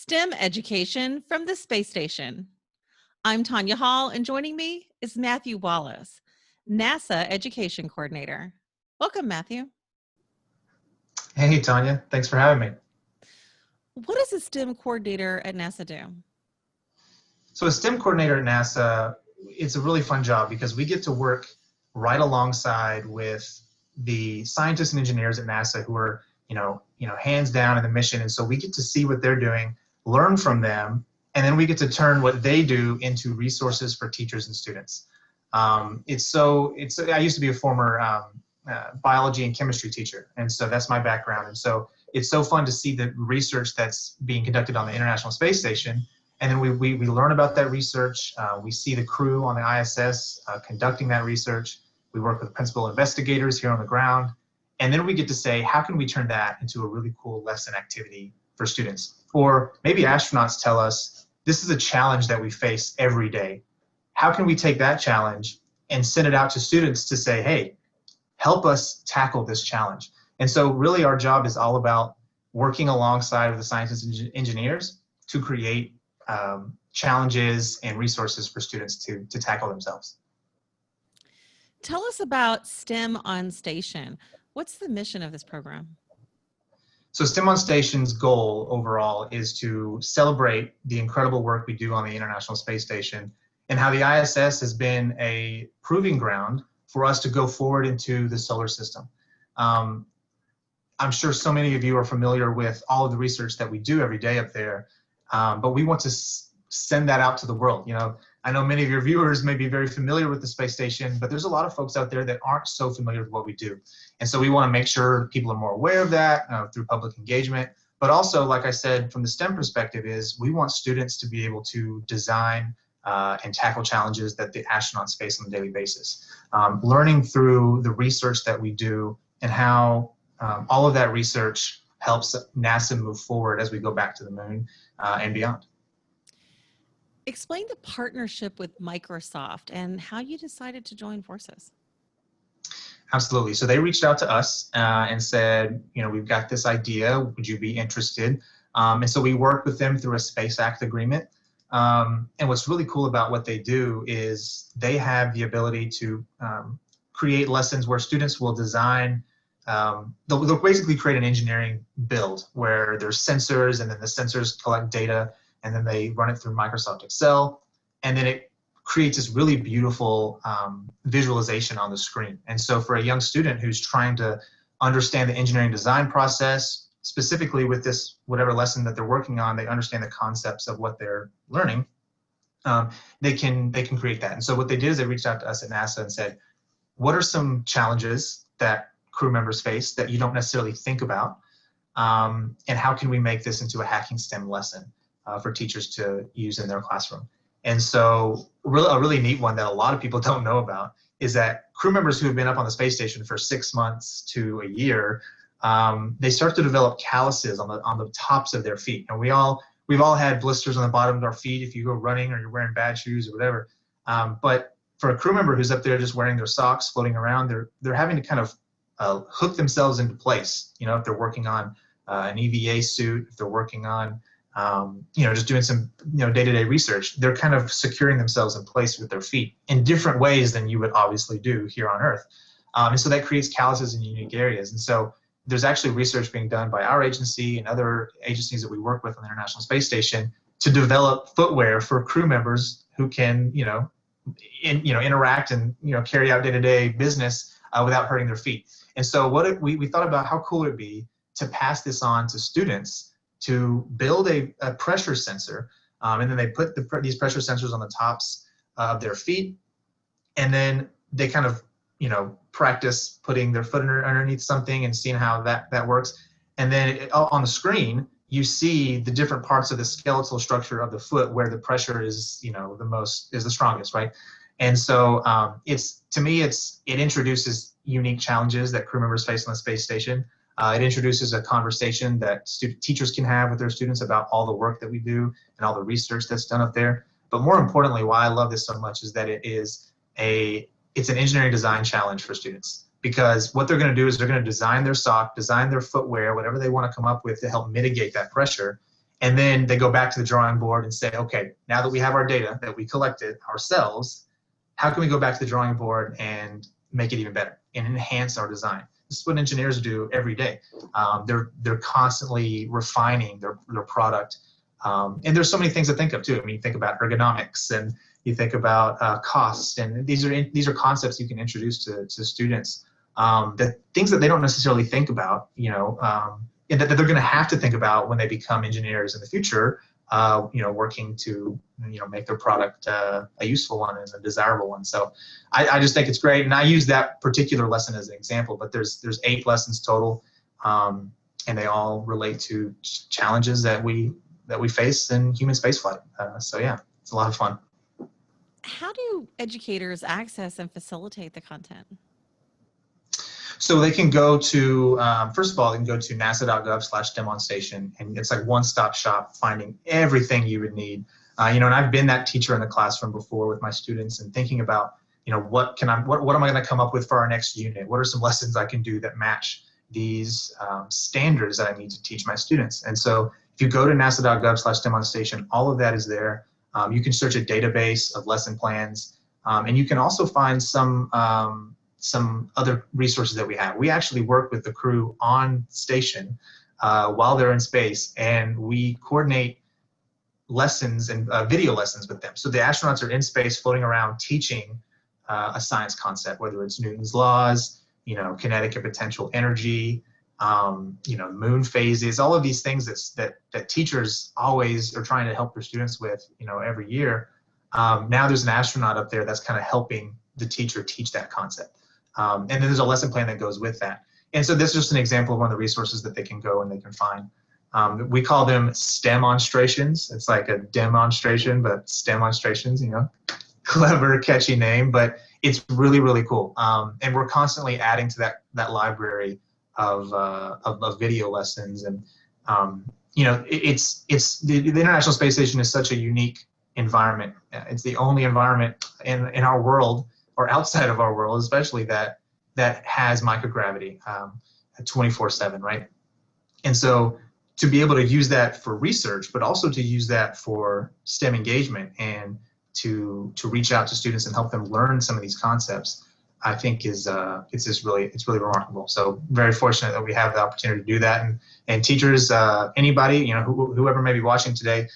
STEM education from the space station. I'm Tonya Hall, and joining me is Matthew Wallace, NASA Education Coordinator. Welcome, Matthew. Hey, Tonya. Thanks for having me. What does a STEM coordinator at NASA do? So a STEM coordinator at NASA, it's a really fun job because we get to work right alongside with the scientists and engineers at NASA who are, hands down in the mission. And so we get to see what they're doing, learn from them, and then we get to turn what they do into resources for teachers and students. I used to be a former biology and chemistry teacher, and so that's my background. And so it's so fun to see the research that's being conducted on the International Space Station. And then we learn about that research. We see the crew on the ISS conducting that research. We work with principal investigators here on the ground. And then we get to say, how can we turn that into a really cool lesson activity for students? Or maybe astronauts tell us, this is a challenge that we face every day. How can we take that challenge and send it out to students to say, hey, help us tackle this challenge? And so really our job is all about working alongside with the scientists and engineers to create challenges and resources for students to tackle themselves. Tell us about STEM on Station. What's the mission of this program? So STEM on Station's goal overall is to celebrate the incredible work we do on the International Space Station and how the ISS has been a proving ground for us to go forward into the solar system. I'm sure so many of you are familiar with all of the research that we do every day up there, but we want to send that out to the world. I know many of your viewers may be very familiar with the space station, but there's a lot of folks out there that aren't so familiar with what we do. And so we want to make sure people are more aware of that through public engagement. But also, like I said, from the STEM perspective is we want students to be able to design and tackle challenges that the astronauts face on a daily basis. Learning through the research that we do and how all of that research helps NASA move forward as we go back to the moon and beyond. Explain the partnership with Microsoft and how you decided to join forces. Absolutely. So they reached out to us and said, we've got this idea. Would you be interested? And so we worked with them through a Space Act agreement. And what's really cool about what they do is they have the ability to create lessons where students will design. They'll basically create an engineering build where there's sensors, and then the sensors collect data, and then they run it through Microsoft Excel, and then it creates this really beautiful visualization on the screen. And so for a young student who's trying to understand the engineering design process, specifically with this, whatever lesson that they're working on, they understand the concepts of what they're learning, they can create that. And so what they did is they reached out to us at NASA and said, what are some challenges that crew members face that you don't necessarily think about? And how can we make this into a hacking STEM lesson for teachers to use in their classroom? And so a really neat one that a lot of people don't know about is that crew members who have been up on the space station for 6 months to a year, they start to develop calluses on the tops of their feet. And we've all had blisters on the bottom of our feet if you go running or you're wearing bad shoes or whatever. But for a crew member who's up there just wearing their socks, floating around, they're having to kind of hook themselves into place. If they're working on an EVA suit, if they're working on just doing some day-to-day research, they're kind of securing themselves in place with their feet in different ways than you would obviously do here on Earth. And so that creates calluses in unique areas. And so there's actually research being done by our agency and other agencies that we work with on the International Space Station to develop footwear for crew members who can interact and carry out day-to-day business without hurting their feet. And so we thought about how cool it would be to pass this on to students to build a pressure sensor, and then they put these pressure sensors on the tops of their feet, and then they kind of practice putting their foot underneath something and seeing how that works. And then on the screen you see the different parts of the skeletal structure of the foot where the pressure is the strongest, right? And so it introduces unique challenges that crew members face on the space station. It introduces a conversation that teachers can have with their students about all the work that we do and all the research that's done up there. But more importantly, why I love this so much is that it's an engineering design challenge for students, because what they're going to do is they're going to design their sock, design their footwear, whatever they want to come up with to help mitigate that pressure. And then they go back to the drawing board and say, okay, now that we have our data that we collected ourselves, how can we go back to the drawing board and make it even better and enhance our design? This is what engineers do every day. They're constantly refining their product. And there's so many things to think of too. I mean, you think about ergonomics and you think about cost, and these are concepts you can introduce to students. The things that they don't necessarily think about, and that they're going to have to think about when they become engineers in the future, working to, make their product a useful one and a desirable one. So I just think it's great. And I use that particular lesson as an example, but there's 8 lessons total, and they all relate to challenges that we face in human spaceflight. So yeah, it's a lot of fun. How do educators access and facilitate the content? So they can go to, first of all, they can go to nasa.gov/STEM on station, and it's like one-stop shop, finding everything you would need. And I've been that teacher in the classroom before with my students and thinking about, what am I going to come up with for our next unit? What are some lessons I can do that match these standards that I need to teach my students? And so if you go to nasa.gov/STEM on station, all of that is there. You can search a database of lesson plans, and you can also find some other resources that we have. We actually work with the crew on station while they're in space, and we coordinate lessons and video lessons with them. So the astronauts are in space floating around teaching a science concept, whether it's Newton's laws, kinetic and potential energy, moon phases, all of these things that teachers always are trying to help their students with, every year. Now there's an astronaut up there that's kind of helping the teacher teach that concept. And then there's a lesson plan that goes with that. And so this is just an example of one of the resources that they can go and they can find. We call them STEMonstrations. It's like a demonstration, but STEMonstrations, clever, catchy name, but it's really, really cool. And we're constantly adding to that library of video lessons. And, it's the International Space Station is such a unique environment. It's the only environment in our world, or outside of our world, especially that has microgravity 24/7, right? And so to be able to use that for research, but also to use that for STEM engagement and to reach out to students and help them learn some of these concepts, I think it's really remarkable. So very fortunate that we have the opportunity to do that. And teachers, anybody, whoever may be watching today,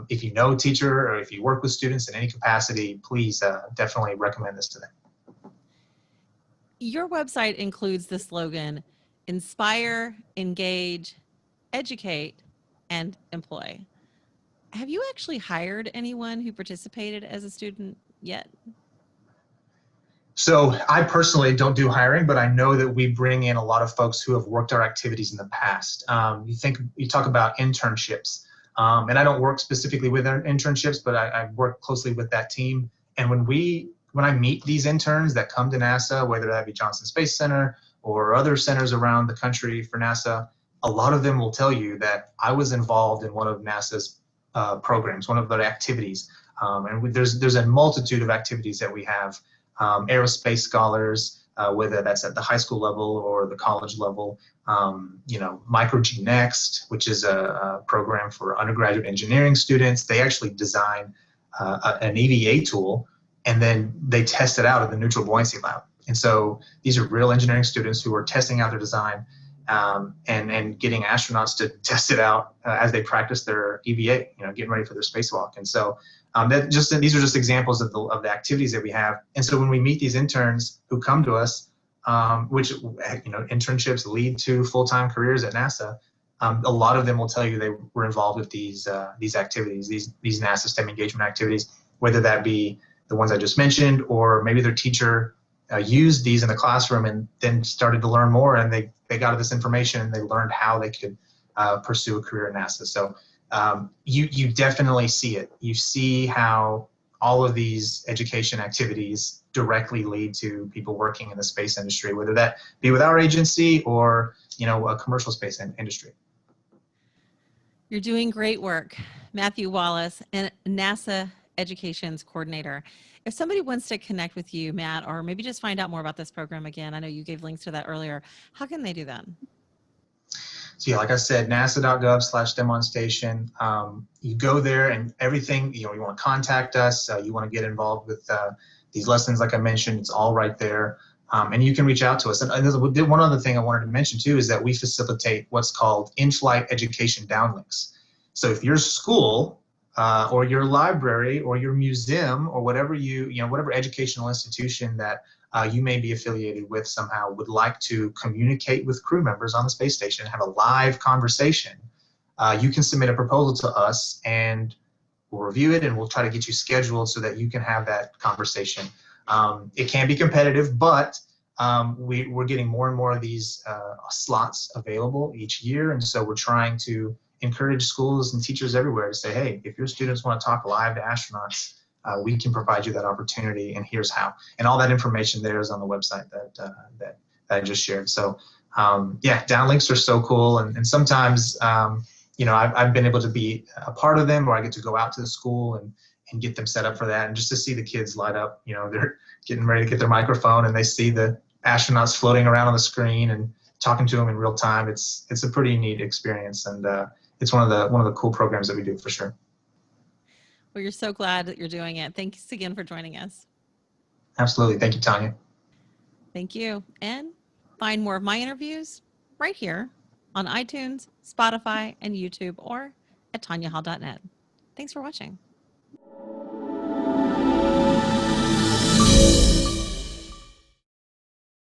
if you know a teacher or if you work with students in any capacity, please definitely recommend this to them. Your website includes the slogan, inspire, engage, educate, and employ. Have you actually hired anyone who participated as a student yet? So I personally don't do hiring, but I know that we bring in a lot of folks who have worked our activities in the past. You talk about internships. And I don't work specifically with internships, but I work closely with that team. And when I meet these interns that come to NASA, whether that be Johnson Space Center or other centers around the country for NASA, a lot of them will tell you that I was involved in one of NASA's programs, one of their activities. And there's a multitude of activities that we have. Aerospace scholars, whether that's at the high school level or the college level, MicroG Next, which is a program for undergraduate engineering students. They actually design an EVA tool, and then they test it out at the Neutral Buoyancy Lab. And so these are real engineering students who are testing out their design and getting astronauts to test it out as they practice their EVA, getting ready for their spacewalk. And so these are just examples of the activities that we have. And so when we meet these interns who come to us, which internships lead to full-time careers at NASA, a lot of them will tell you they were involved with these activities, these NASA STEM engagement activities, whether that be the ones I just mentioned, or maybe their teacher used these in the classroom and then started to learn more, and they got this information and they learned how they could pursue a career at NASA. So you definitely see it. You see how all of these education activities directly lead to people working in the space industry, whether that be with our agency or a commercial space industry. You're doing great work. Matthew Wallace, and NASA Education's coordinator. If somebody wants to connect with you, Matt, or maybe just find out more about this program again, I know you gave links to that earlier, how can they do that? So yeah, like I said, nasa.gov/STEM you go there and everything, you want to contact us, you want to get involved with these lessons, like I mentioned, it's all right there. And you can reach out to us. And one other thing I wanted to mention too is that we facilitate what's called in-flight education downlinks. So if your school or your library or your museum or whatever whatever educational institution that you may be affiliated with somehow would like to communicate with crew members on the space station and have a live conversation, you can submit a proposal to us and we'll review it and we'll try to get you scheduled so that you can have that conversation. It can be competitive, but we're getting more and more of these slots available each year. And so we're trying to encourage schools and teachers everywhere to say, hey, if your students want to talk live to astronauts, we can provide you that opportunity, and here's how. And all that information there is on the website that I just shared. So yeah, downlinks are so cool. And sometimes, I've been able to be a part of them where I get to go out to the school and get them set up for that. And just to see the kids light up, they're getting ready to get their microphone and they see the astronauts floating around on the screen and talking to them in real time. It's a pretty neat experience. And it's one of the cool programs that we do for sure. Well, you're so glad that you're doing it. Thanks again for joining us. Absolutely. Thank you, Tonya. Thank you. And find more of my interviews right here on iTunes, Spotify, and YouTube, or at tonyahall.net. Thanks for watching.